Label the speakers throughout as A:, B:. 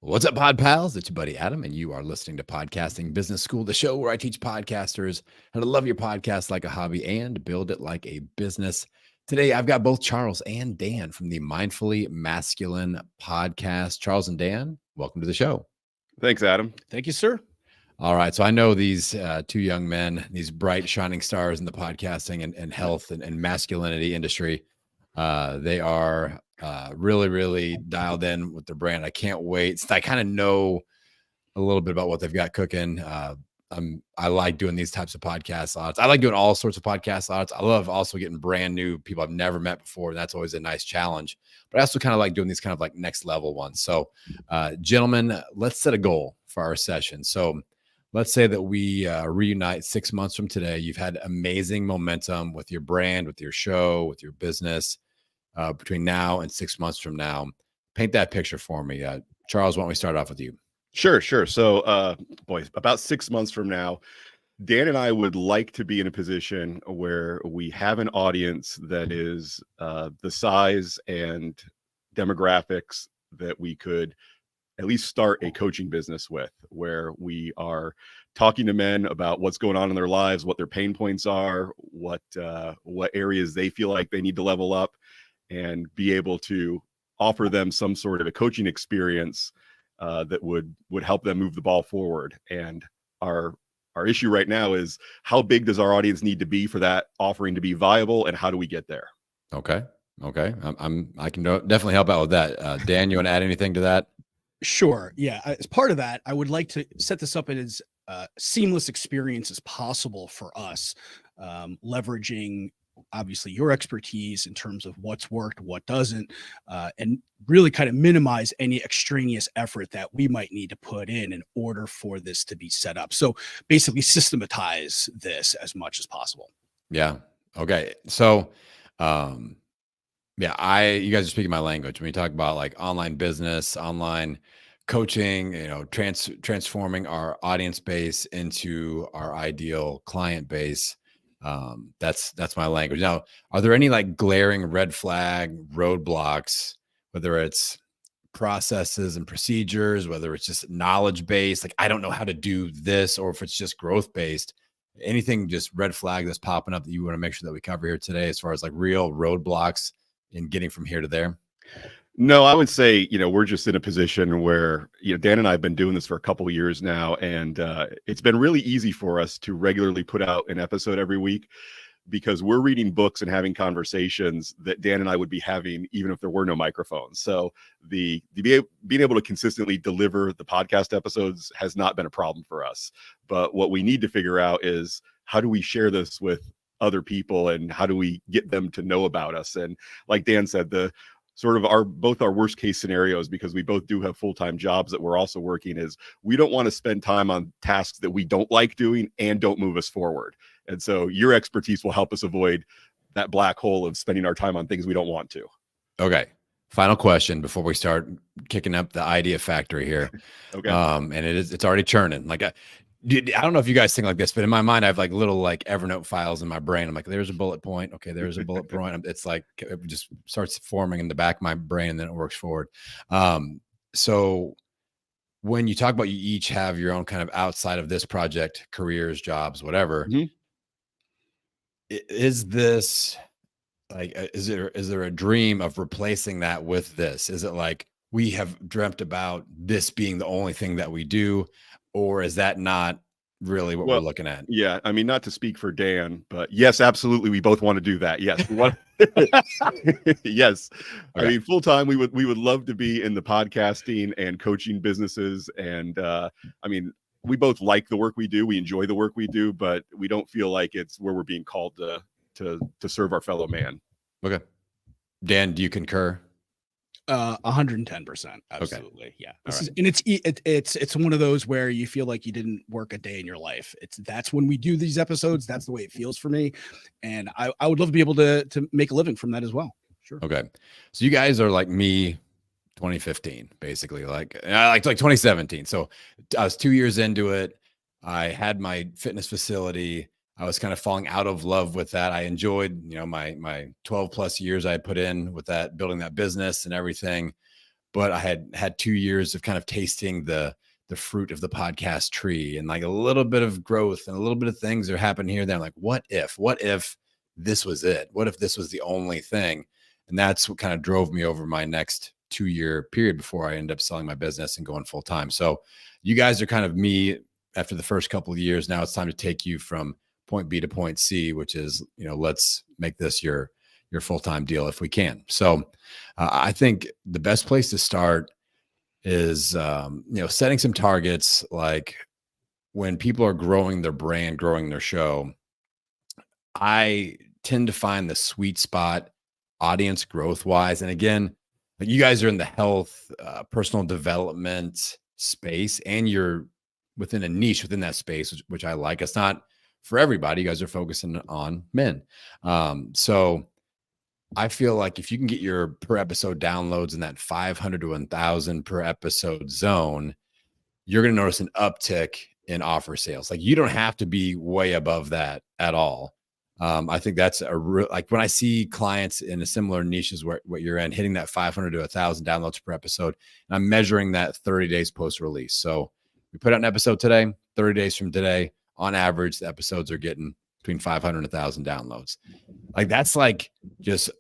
A: What's up, Pod Pals? It's your buddy Adam, and you are listening to Podcasting Business School, the show where I teach podcasters how to love your podcast like a hobby and build it like a business. Today, I've got both Charles and Dan from the Mindfully Masculine podcast. Charles and Dan, welcome to the show.
B: Thanks, Adam.
C: Thank you, sir.
A: All right. So I know these two young men, these bright, shining stars in the podcasting and health and masculinity industry. They are really, really dialed in with their brand. I can't wait. I kind of know a little bit about what they've got cooking. I like doing these types of podcast audits. I like doing all sorts of podcast audits. I love also getting brand new people I've never met before. That's always a nice challenge. But I also kind of like doing these kind of like next level ones. So, gentlemen, let's set a goal for our session. So let's say that we reunite 6 months from today. You've had amazing momentum with your brand, with your show, with your business. Between now and 6 months from now, paint that picture for me. Charles, why don't we start off with you?
B: Sure. So, boys, about 6 months from now, Dan and I would like to be in a position where we have an audience that is the size and demographics that we could at least start a coaching business with, where we are talking to men about what's going on in their lives, what their pain points are, what areas they feel like they need to level up, and be able to offer them some sort of a coaching experience that would help them move the ball forward. And our issue right now is, how big does our audience need to be for that offering to be viable, and how do we get there?
A: Okay. I can definitely help out with that. Dan, you want to add anything to that?
C: Sure. Yeah. As part of that, I would like to set this up as seamless experience as possible for us, leveraging obviously your expertise in terms of what's worked, what doesn't, and really kind of minimize any extraneous effort that we might need to put in order for this to be set up. So basically systematize this as much as possible.
A: Yeah. Okay. So, you guys are speaking my language when you talk about like online business, online coaching, transforming our audience base into our ideal client base. That's my language. Now, are there any like glaring red flag roadblocks, whether it's processes and procedures, whether it's just knowledge based, like I don't know how to do this, or if it's just growth based? Anything just red flag that's popping up that you want to make sure that we cover here today, as far as like real roadblocks in getting from here to there?
B: No, I would say, we're just in a position where, Dan and I have been doing this for a couple of years now, and it's been really easy for us to regularly put out an episode every week, because we're reading books and having conversations that Dan and I would be having even if there were no microphones. So being able to consistently deliver the podcast episodes has not been a problem for us. But what we need to figure out is, how do we share this with other people, and how do we get them to know about us? And like Dan said, the sort of both our worst case scenarios, because we both do have full-time jobs that we're also working, is we don't want to spend time on tasks that we don't like doing and don't move us forward. And so your expertise will help us avoid that black hole of spending our time on things we don't want to.
A: Okay. Final question before we start kicking up the idea factory here.
B: Okay.
A: And it's already churning. Like, I don't know if you guys think like this, but in my mind, I have like little like Evernote files in my brain. I'm like, there's a bullet point. Okay, there's a bullet point. It's like it just starts forming in the back of my brain, and then it works forward. So when you talk about you each have your own kind of outside of this project, careers, jobs, whatever, is this like, is there a dream of replacing that with this? Is it like we have dreamt about this being the only thing that we do, or is that not really what we're looking at?
B: Yeah. I mean, not to speak for Dan, but yes, absolutely. We both want to do that. Yes. We want yes. Okay. I mean, full time, we would love to be in the podcasting and coaching businesses. And I mean, we both like the work we do. We enjoy the work we do, but we don't feel like it's where we're being called to serve our fellow man.
A: Okay. Dan, do you concur?
C: 110%. Absolutely. Okay. Yeah. It's one of those where you feel like you didn't work a day in your life. That's when we do these episodes. That's the way it feels for me. And I would love to be able to make a living from that as well. Sure.
A: Okay. So you guys are like me, 2015, basically, like 2017. So I was 2 years into it. I had my fitness facility. I was kind of falling out of love with that. I enjoyed, my 12 plus years I had put in with that, building that business and everything. but I had 2 years of kind of tasting the fruit of the podcast tree, and like a little bit of growth and a little bit of things are happening here and there. I'm like, what if this was it? What if this was the only thing? And that's what kind of drove me over my next 2-year period before I end up selling my business and going full time. So you guys are kind of me after the first couple of years. Now it's time to take you from point B to point C, which is, let's make this your full-time deal if we can. So I think the best place to start is, setting some targets. Like when people are growing their brand, growing their show, I tend to find the sweet spot audience growth wise. And again, like you guys are in the health, personal development space, and you're within a niche within that space, which I like. It's not for everybody. You guys are focusing on men. So I feel like if you can get your per episode downloads in that 500 to 1,000 per episode zone, you're going to notice an uptick in offer sales. Like you don't have to be way above that at all. I think that's like when I see clients in a similar niches where what you're in, hitting that 500 to 1,000 downloads per episode, and I'm measuring that 30 days post release. So we put out an episode today, 30 days from today, on average, the episodes are getting between 500 and 1,000 downloads. Like that's like just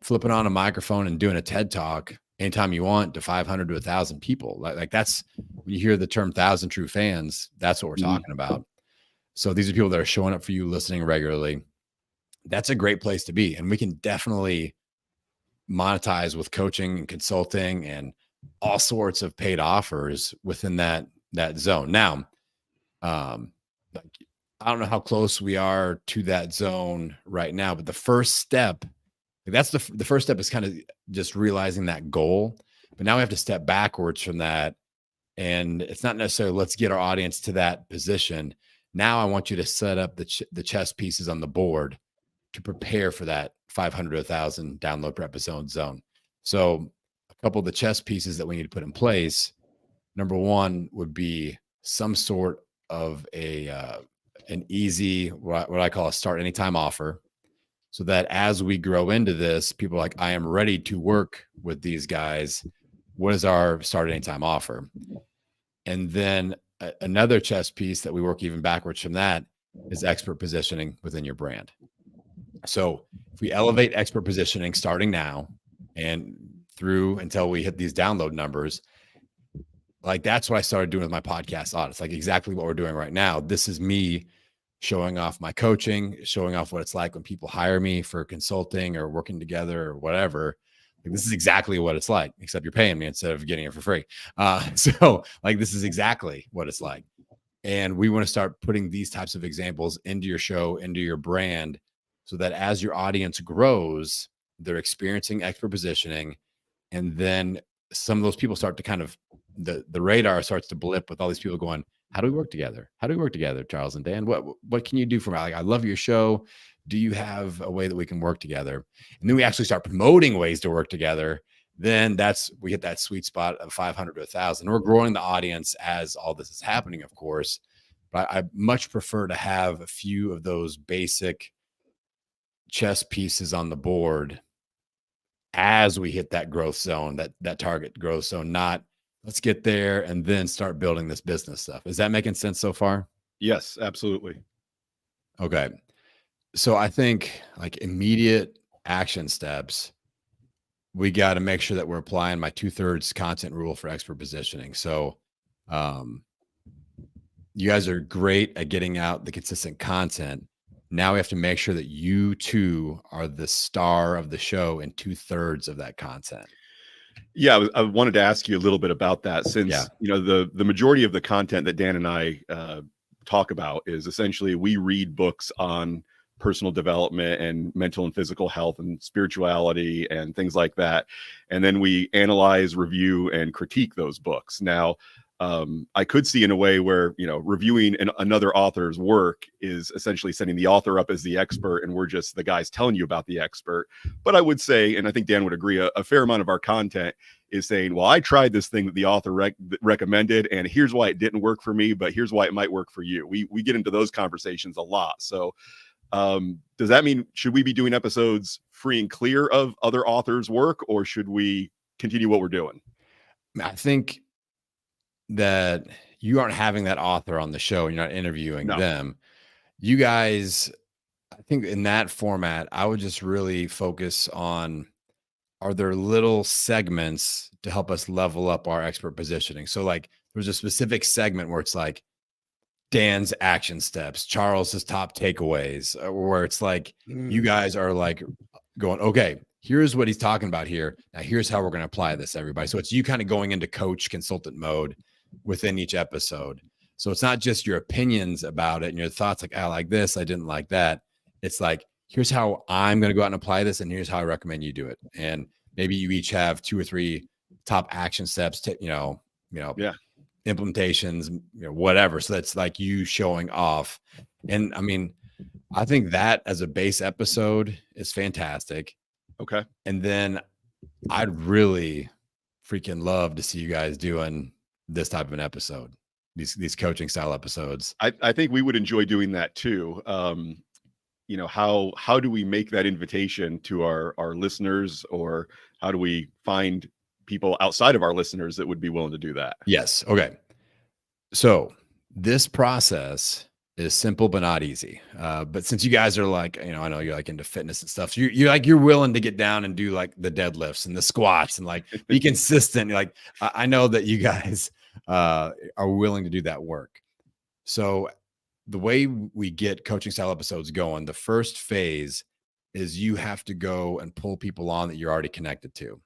A: flipping on a microphone and doing a TED talk anytime you want to 500 to 1,000 people. Like that's when you hear the term 1,000 true fans, that's what we're talking about. So these are people that are showing up for you, listening regularly. That's a great place to be. And we can definitely monetize with coaching and consulting and all sorts of paid offers within that zone. Now, like, I don't know how close we are to that zone right now, but the first step, that's the first step is kind of just realizing that goal. But now we have to step backwards from that. And it's not necessarily let's get our audience to that position. Now I want you to set up the chess pieces on the board to prepare for that 500 to 1,000 download per episode zone. So a couple of the chess pieces that we need to put in place. Number one would be some sort of an easy, what I call a start anytime offer, so that as we grow into this, people are like, I am ready to work with these guys. What is our start anytime offer? And then another chess piece that we work even backwards from that is expert positioning within your brand. So if we elevate expert positioning starting now and through until we hit these download numbers, like that's what I started doing with my podcast audits, like exactly what we're doing right now. This is me showing off my coaching, showing off what it's like when people hire me for consulting or working together or whatever. Like, this is exactly what it's like, except you're paying me instead of getting it for free. So like, this is exactly what it's like. And we want to start putting these types of examples into your show, into your brand, so that as your audience grows, they're experiencing expert positioning. And then some of those people start to kind of, the radar starts to blip with all these people going, how do we work together? How do we work together, Charles and Dan? What can you do for me? Like, I love your show. Do you have a way that we can work together? And then we actually start promoting ways to work together. Then we hit that sweet spot of 500 to 1,000. We're growing the audience as all this is happening, of course. But I much prefer to have a few of those basic chess pieces on the board as we hit that growth zone, that target growth zone, not let's get there and then start building this business stuff. Is that making sense so far?
B: Yes, absolutely.
A: Okay. So I think like immediate action steps, we got to make sure that we're applying my 2/3 content rule for expert positioning. So you guys are great at getting out the consistent content. Now we have to make sure that you too are the star of the show in 2/3 of that content.
B: Yeah, I wanted to ask you a little bit about that, since the majority of the content that Dan and I talk about is essentially we read books on personal development and mental and physical health and spirituality and things like that, and then we analyze, review, and critique those books. Now, I could see in a way where, reviewing another author's work is essentially setting the author up as the expert, and we're just the guys telling you about the expert. But I would say, and I think Dan would agree, a fair amount of our content is saying, well, I tried this thing that the author recommended, and here's why it didn't work for me, but here's why it might work for you. We get into those conversations a lot. So does that mean, should we be doing episodes free and clear of other authors' work, or should we continue what we're doing?
A: I think that you aren't having that author on the show and you're not interviewing
B: No.
A: them. You guys, I think in that format, I would just really focus on, are there little segments to help us level up our expert positioning? So like there's a specific segment where it's like Dan's action steps, Charles's top takeaways, where it's like you guys are like going, okay, here's what he's talking about here. Now here's how we're going to apply this, everybody. So it's you kind of going into coach consultant mode within each episode. So it's not just your opinions about it and your thoughts like, I like this, I didn't like that. It's like, here's how I'm going to go out and apply this, and here's how I recommend you do it. And maybe you each have 2 or 3 top action steps to,
B: Yeah.
A: implementations, whatever. So that's like you showing off. And I mean, I think that as a base episode is fantastic.
B: Okay.
A: And then I'd really freaking love to see you guys doing this type of an episode, these coaching style episodes.
B: I think we would enjoy doing that too. How do we make that invitation to our listeners, or how do we find people outside of our listeners that would be willing to do that?
A: Yes. Okay. So this process is simple but not easy. But since you guys are like, I know you're like into fitness and stuff, so you're willing to get down and do like the deadlifts and the squats and like be consistent. Like I know that you guys are willing to do that work. So the way we get coaching style episodes going, the first phase is you have to go and pull people on that you're already connected to.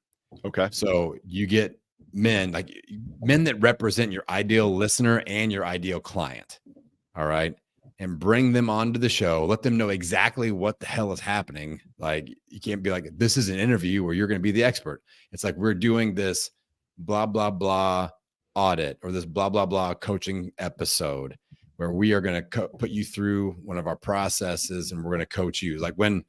B: Okay.
A: So you get men that represent your ideal listener and your ideal client. All right. And bring them onto the show. Let them know exactly what the hell is happening. Like, you can't be like, this is an interview where you're going to be the expert. It's like, we're doing this blah, blah, blah audit, or this blah, blah, blah coaching episode where we are going to put you through one of our processes and we're going to coach you. Like when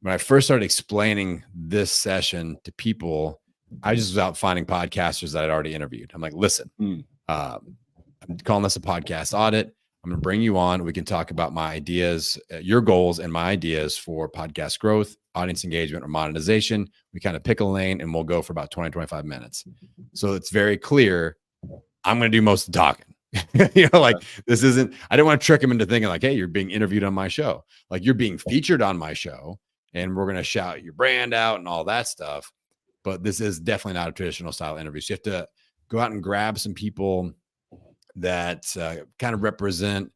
A: I first started explaining this session to people, I just was out finding podcasters that I'd already interviewed. I'm like, listen, I'm calling this a podcast audit. I'm going to bring you on. We can talk about my ideas, your goals, and my ideas for podcast growth, audience engagement, or monetization. We kind of pick a lane and we'll go for about 20, 25 minutes. So it's very clear I'm going to do most of the talking. This isn't, I didn't want to trick him into thinking like, hey, you're being interviewed on my show. Like, you're being featured on my show and we're going to shout your brand out and all that stuff. But this is definitely not a traditional style interview. So you have to go out and grab some people that kind of represent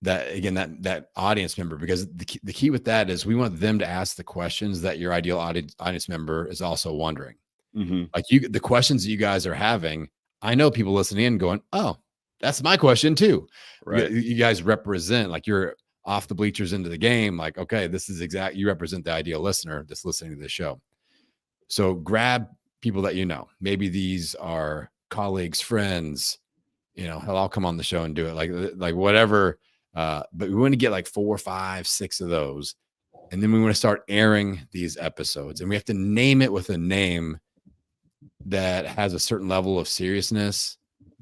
A: that, again, that audience member, because the key with that is we want them to ask the questions that your ideal audience member is also wondering. Like the questions that you guys are having, I know people listening in going, oh, that's my question too.
B: Right.
A: You guys represent, like, you're off the bleachers into the game. Like, okay, this is you represent the ideal listener that's listening to this show. So grab people that, maybe these are colleagues, friends, hell, I'll come on the show and do it, like whatever. But we want to get like 4, 5, 6 of those. And then we want to start airing these episodes, and we have to name it with a name that has a certain level of seriousness.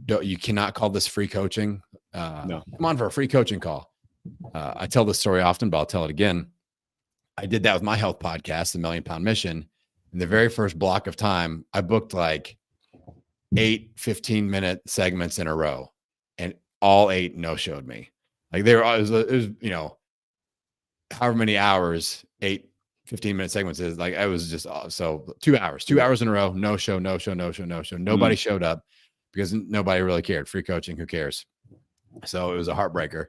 A: You cannot call this free coaching. No. Come on for a free coaching call. I tell this story often, but I'll tell it again. I did that with my health podcast, The $1 Million Mission. In the very first block of time, I booked like 8 15-minute segments in a row, and all 8 no-showed me. Like, it was however many hours 8 15-minute segments is. Like, I was just, so 2 hours in a row, no show. Nobody showed up because nobody really cared. Free coaching, who cares? So it was a heartbreaker.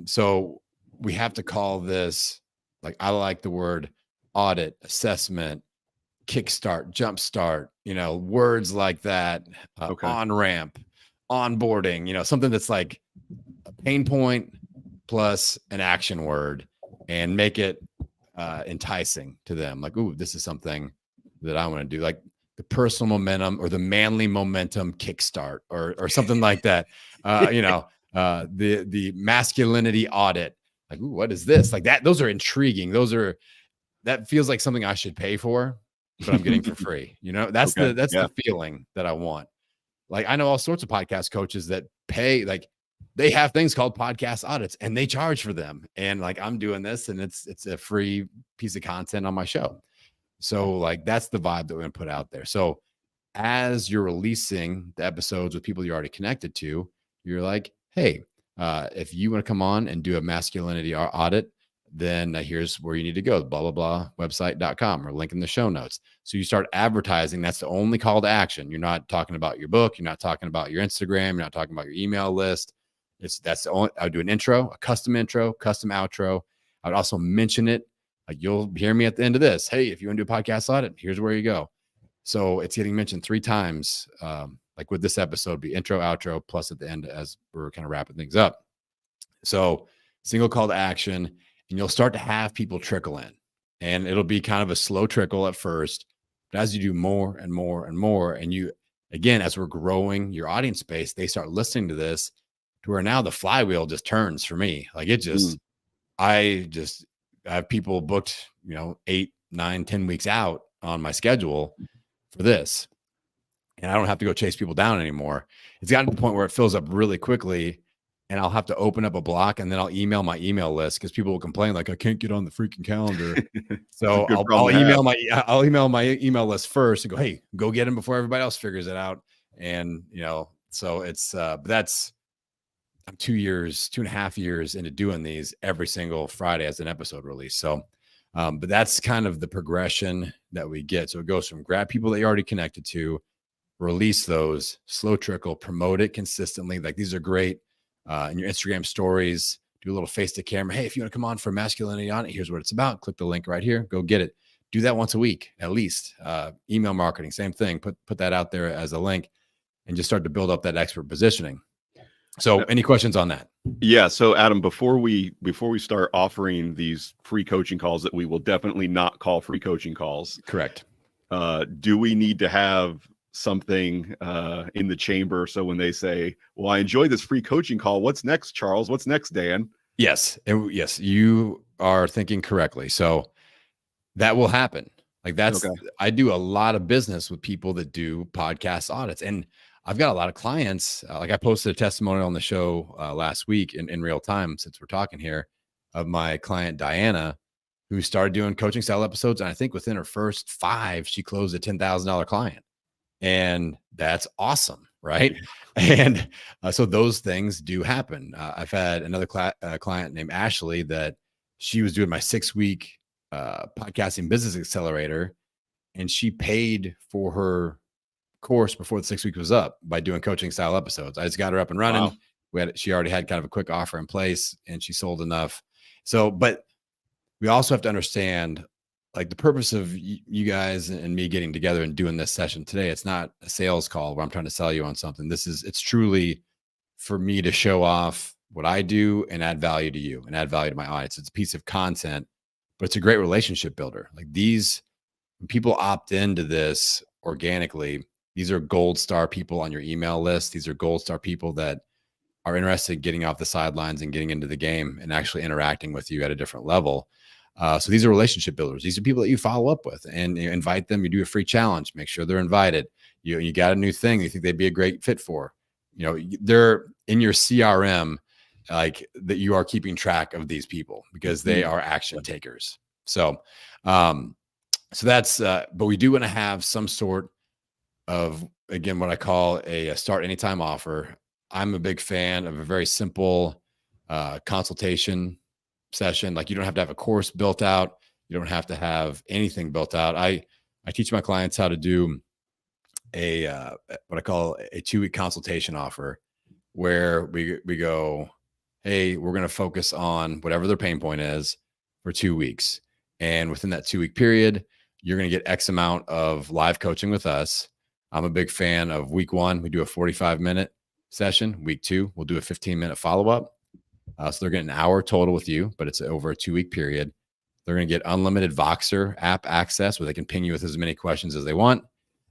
A: So we have to call this, like, I like the word audit, assessment, kickstart, jumpstart, words like that, on-ramp, onboarding, something that's like a pain point plus an action word, and make it enticing to them. Like, ooh, this is something that I want to do. Like the personal momentum or the manly momentum kickstart or something like that. The masculinity audit. Like, ooh, what is this? Like that. Those are intriguing. That feels like something I should pay for, but I'm getting for free. That's the feeling that I want. Like, I know all sorts of podcast coaches that pay, like, they have things called podcast audits and they charge for them. And like, I'm doing this and it's a free piece of content on my show. So like, that's the vibe that we're going to put out there. So as you're releasing the episodes with people you're already connected to, you're like, hey, if you want to come on and do a masculinity audit, then here's where you need to go, blah, blah, blah, website.com, or link in the show notes. So you start advertising. That's the only call to action. You're not talking about your book. You're not talking about your Instagram. You're not talking about your email list. That's the only, I would do an intro, a custom outro. I would also mention it. Like, you'll hear me at the end of this. Hey, if you want to do a podcast audit, here's where you go. So it's getting mentioned 3 times. Like with this episode, be intro, outro, plus at the end as we're kind of wrapping things up. So single call to action, and you'll start to have people trickle in, and it'll be kind of a slow trickle at first. But as you do more and more and more, and you, again, as we're growing your audience base, they start listening to this to where now the flywheel just turns for me. Like, it just, I have people booked, 8, 9, 10 weeks out on my schedule for this. And I don't have to go chase people down anymore. It's gotten to the point where it fills up really quickly, and I'll have to open up a block, and then I'll email my email list because people will complain, like, I can't get on the freaking calendar. So I'll email my email list first and go, hey, go get them before everybody else figures it out. And, so it's, but I'm 2.5 years into doing these every single Friday as an episode release. So, but that's kind of the progression that we get. So it goes from grab people that you're already connected to, release those, slow trickle, promote it consistently. Like, these are great in your Instagram stories. Do a little face to camera. Hey, if you want to come on for masculinity on it, here's what it's about. Click the link right here. Go get it. Do that once a week at least. Email marketing, same thing. Put that out there as a link, and just start to build up that expert positioning. So any questions on that?
B: Yeah. So Adam, before we start offering these free coaching calls that we will definitely not call free coaching calls.
A: Correct.
B: Do we need to have something in the chamber? So when they say, well, I enjoy this free coaching call, what's next, Charles? What's next, Dan?
A: Yes. Yes, you are thinking correctly. So that will happen. Like, that's, okay. I do a lot of business with people that do podcast audits, and I've got a lot of clients. Like, I posted a testimonial on the show last week in real time, since we're talking here, of my client, Diana, who started doing coaching style episodes. And I think within her first 5, she closed a $10,000 client. And that's awesome. Right. And so those things do happen. I've had another client named Ashley that she was doing my 6-week podcasting business accelerator, and she paid for her course before the 6 weeks was up by doing coaching style episodes. I just got her up and running. Wow. She already had kind of a quick offer in place, and she sold enough. So, but we also have to understand, like, the purpose of you guys and me getting together and doing this session today, it's not a sales call where I'm trying to sell you on something. It's truly for me to show off what I do and add value to you and add value to my audience. It's a piece of content, but it's a great relationship builder. Like, when people opt into this organically, these are gold star people on your email list. These are gold star people that are interested in getting off the sidelines and getting into the game and actually interacting with you at a different level. So these are relationship builders. These are people that you follow up with, and you invite them. You do a free challenge, make sure they're invited. You got a new thing you think they'd be a great fit for. They're in your CRM, like, that you are keeping track of these people because they are action takers. So, so that's, but we do want to have some sort of, again, what I call a start anytime offer. I'm a big fan of a very simple consultation session. Like, you don't have to have a course built out. You don't have to have anything built out. I teach my clients how to do a what I call a 2-week consultation offer, where we go, hey, we're going to focus on whatever their pain point is for 2 weeks. And within that 2-week period, you're going to get X amount of live coaching with us. I'm a big fan of week 1. We do a 45-minute session. Week 2, we'll do a 15-minute follow-up. So they're getting an hour total with you, but it's over a 2-week period. They're going to get unlimited Voxer app access, where they can ping you with as many questions as they want.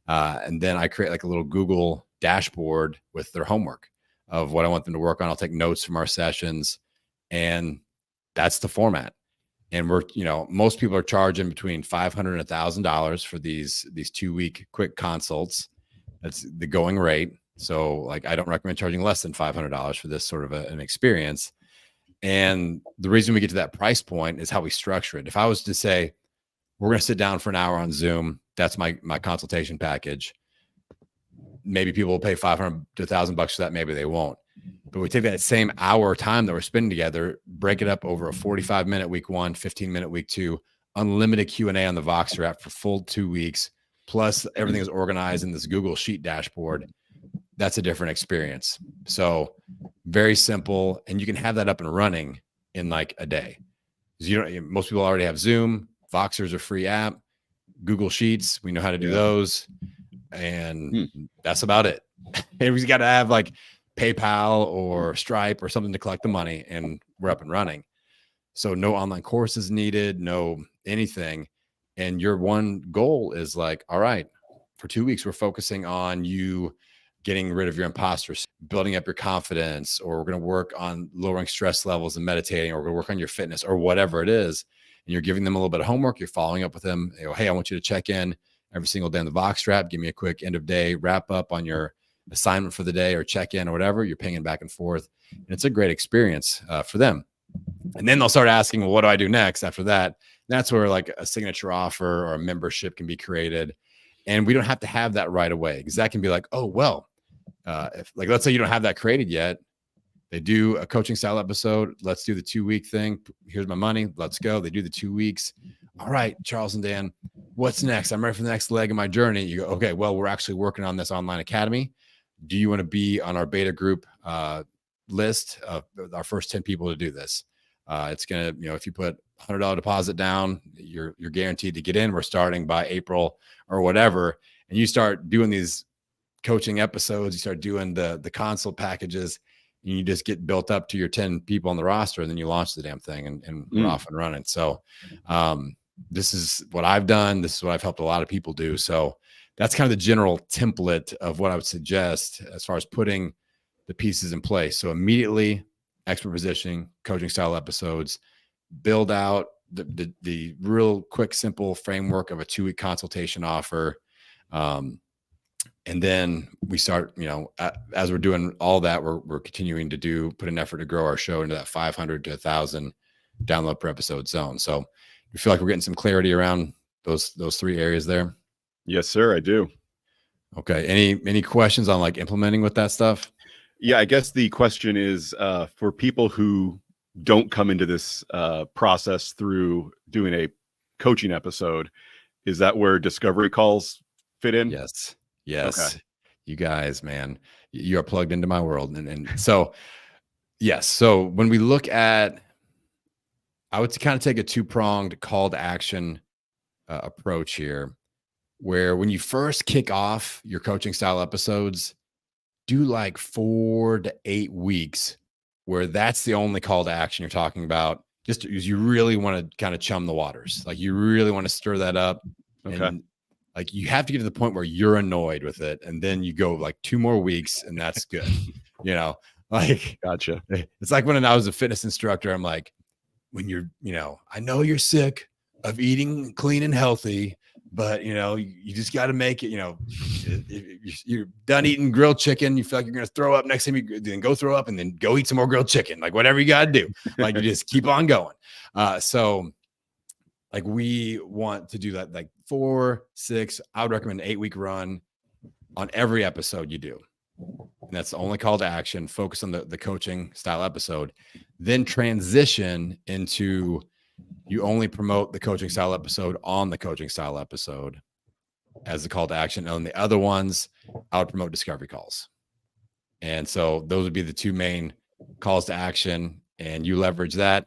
A: And then I create like a little Google dashboard with their homework of what I want them to work on. I'll take notes from our sessions, and that's the format. And we're, most people are charging between $500 and $1,000 for these 2-week quick consults. That's the going rate. So, like, I don't recommend charging less than $500 for this sort of an experience. And the reason we get to that price point is how we structure it. If I was to say, we're going to sit down for an hour on Zoom, that's my consultation package. maybe people will pay 500 to $1,000 for that. Maybe they won't. But we take that same hour time that we're spending together, break it up over a 45-minute week 1, 15-minute week 2, unlimited Q&A on the Voxer app for full 2 weeks. Plus everything is organized in this Google Sheet dashboard. That's a different experience. So very simple. And you can have that up and running in like a day. Most people already have Zoom. Voxer's a free app. Google Sheets, we know how to do those. And that's about it. Everybody's got to have like PayPal or Stripe or something to collect the money, and we're up and running. So no online courses needed, no anything. And your one goal is like, all right, for 2 weeks, we're focusing on you getting rid of your imposters, building up your confidence, or we're going to work on lowering stress levels and meditating, or we're going to work on your fitness or whatever it is. And you're giving them a little bit of homework. You're following up with them. You know, hey, I want you to check in every single day on the Voxer app. Give me a quick end of day wrap up on your assignment for the day, or check in or whatever. You're pinging back and forth. And it's a great experience for them. And then they'll start asking, well, what do I do next after that? That's where like a signature offer or a membership can be created. And we don't have to have that right away, because that can be like, oh, well, if like, let's say you don't have that created yet. They do a coaching style episode. Let's do the 2-week thing. Here's my money. Let's go. They do the 2 weeks. All right, Charles and Dan, what's next? I'm ready for the next leg of my journey. You go, okay, well, we're actually working on this online academy. Do you want to be on our beta group list of our first 10 people to do this? It's going to, if you put $100 deposit down, you're guaranteed to get in. We're starting by April or whatever. And you start doing these coaching episodes, you start doing the consult packages, and you just get built up to your 10 people on the roster, and then you launch the damn thing, and we're off and running. So this is what I've done. This is what I've helped a lot of people do. So that's kind of the general template of what I would suggest as far as putting the pieces in place. So immediately, expert positioning, coaching style episodes, build out the real quick, simple framework of a 2-week consultation offer. And then we start, as we're doing all that, we're continuing to put an effort to grow our show into that 500 to 1,000 download per episode zone. So we feel like we're getting some clarity around those 3 areas there.
B: Yes, sir, I do.
A: Okay. Any questions on like implementing with that stuff?
B: Yeah, I guess the question is for people who don't come into this process through doing a coaching episode, is that where discovery calls fit in?
A: Yes.
B: Okay.
A: You guys, man, you are plugged into my world. And so, yes. So when we look at, I would kind of take a 2-pronged call to action approach here, where when you first kick off your coaching style episodes, do like 4 to 8 weeks where that's the only call to action you're talking about. Just because you really want to kind of chum the waters. Like you really want to stir that up.
B: Okay.
A: And like you have to get to the point where you're annoyed with it. And then you go like 2 more weeks and that's good. Like,
B: Gotcha.
A: It's like when I was a fitness instructor, I'm like, when you're, I know you're sick of eating clean and healthy, but you just got to make it, you're done eating grilled chicken. You feel like you're going to throw up next time, you then go throw up and then go eat some more grilled chicken, like whatever you got to do. Like you just keep on going. So like we want to do that, like 4, 6, I would recommend an 8-week run on every episode you do. And that's the only call to action. Focus on the coaching style episode, then transition into you only promote the coaching style episode on the coaching style episode as the call to action. And on the other ones, I would promote discovery calls. And so those would be the 2 main calls to action. And you leverage that,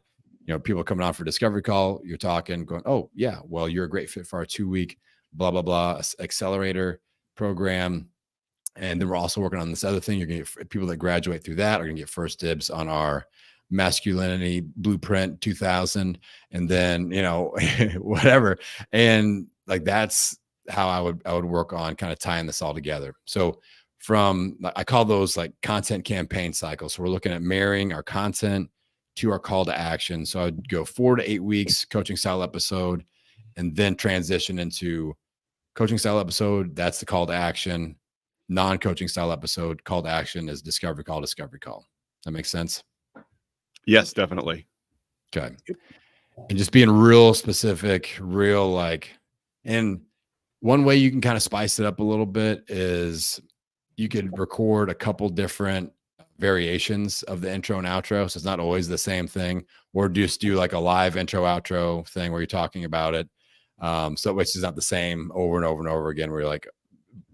A: people coming on for discovery call, you're talking, going, oh yeah, well, you're a great fit for our 2-week blah, blah, blah accelerator program. And then we're also working on this other thing. You're going to get people that graduate through that are going to get first dibs on our masculinity blueprint 2000, and then whatever. And like that's how I would work on kind of tying this all together. So I call those like content campaign cycles. So we're looking at marrying our content to our call to action. So I'd go 4 to 8 weeks coaching style episode, and then transition into coaching style episode. That's the call to action. Non-coaching style episode call to action is discovery call. That makes sense?
B: Yes, definitely.
A: Okay. And just being real specific, real like, and one way you can kind of spice it up a little bit is, you could record a couple different variations of the intro and outro. So it's not always the same thing, or just do like a live intro outro thing where you're talking about it. So which is not the same over and over and over again, where you're like,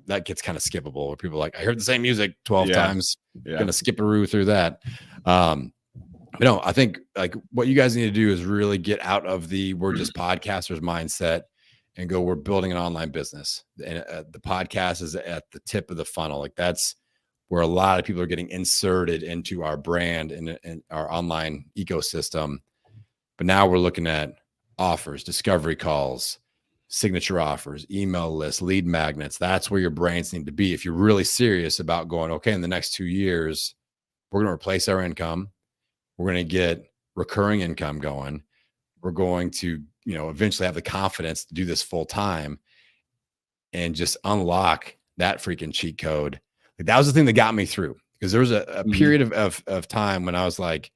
A: that gets kind of skippable, where people are like, I heard the same music 12 times. Gonna skip a through that. No, I think like what you guys need to do is really get out of the we're just podcasters mindset and go, we're building an online business. And the podcast is at the tip of the funnel. Like that's where a lot of people are getting inserted into our brand and our online ecosystem. But now we're looking at offers, discovery calls, signature offers, email lists, lead magnets. That's where your brains need to be. If you're really serious about going, okay, in the next 2 years, we're going to replace our income. We're going to get recurring income going. We're going to, eventually have the confidence to do this full time and just unlock that freaking cheat code. Like, that was the thing that got me through, because there was a period of time when I was like,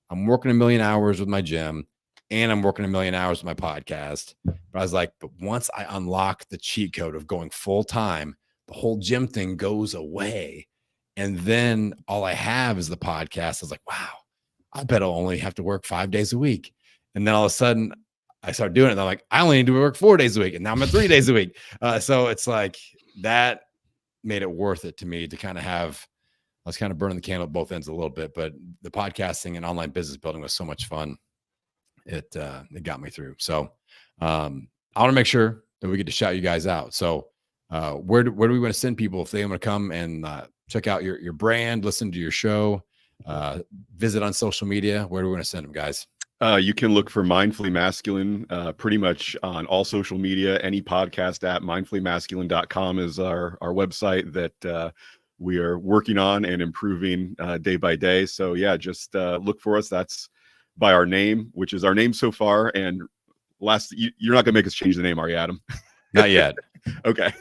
A: I'm working 1 million hours with my gym and I'm working 1 million hours with my podcast. But I was like, but once I unlock the cheat code of going full time, the whole gym thing goes away. And then all I have is the podcast. I was like, wow, I bet I'll only have to work 5 days a week. And then all of a sudden I start doing it. And I'm like, I only need to work 4 days a week. And now I'm at 3 days a week. So it's like that made it worth it to me to kind of have, I was kind of burning the candle at both ends a little bit, but the podcasting and online business building was so much fun. It got me through. So I want to make sure that we get to shout you guys out. So where do we want to send people if they want to come and check out your brand, listen to your show, visit on social media? Where do we want to send them, guys?
B: You can look for Mindfully Masculine pretty much on all social media. Any podcast app, mindfullymasculine.com is our website that we are working on and improving day by day. So yeah, just look for us. That's by our name, which is our name so far. And you're not going to make us change the name, are you, Adam?
A: Not yet.
B: Okay.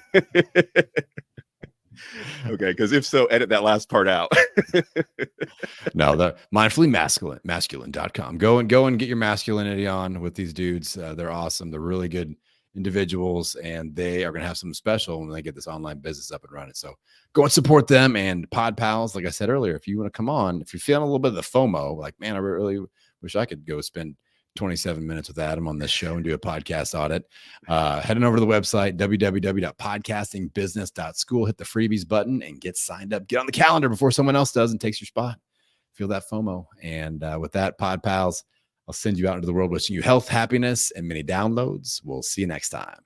B: Okay, because if so, edit that last part out.
A: No, the mindfully masculine.com. Go and get your masculinity on with these dudes. They're awesome. They're really good individuals, and they are going to have something special when they get this online business up and running. So go and support them. And Pod Pals, like I said earlier, if you want to come on, if you're feeling a little bit of the FOMO, like, man, I really wish I could go spend 27 minutes with Adam on this show and do a podcast audit, heading over to the website, www.podcastingbusiness.school, hit the freebies button and get signed up. Get on the calendar before someone else does and takes your spot. Feel that FOMO. And with that, Pod Pals, I'll send you out into the world wishing you health, happiness, and many downloads. We'll see you next time.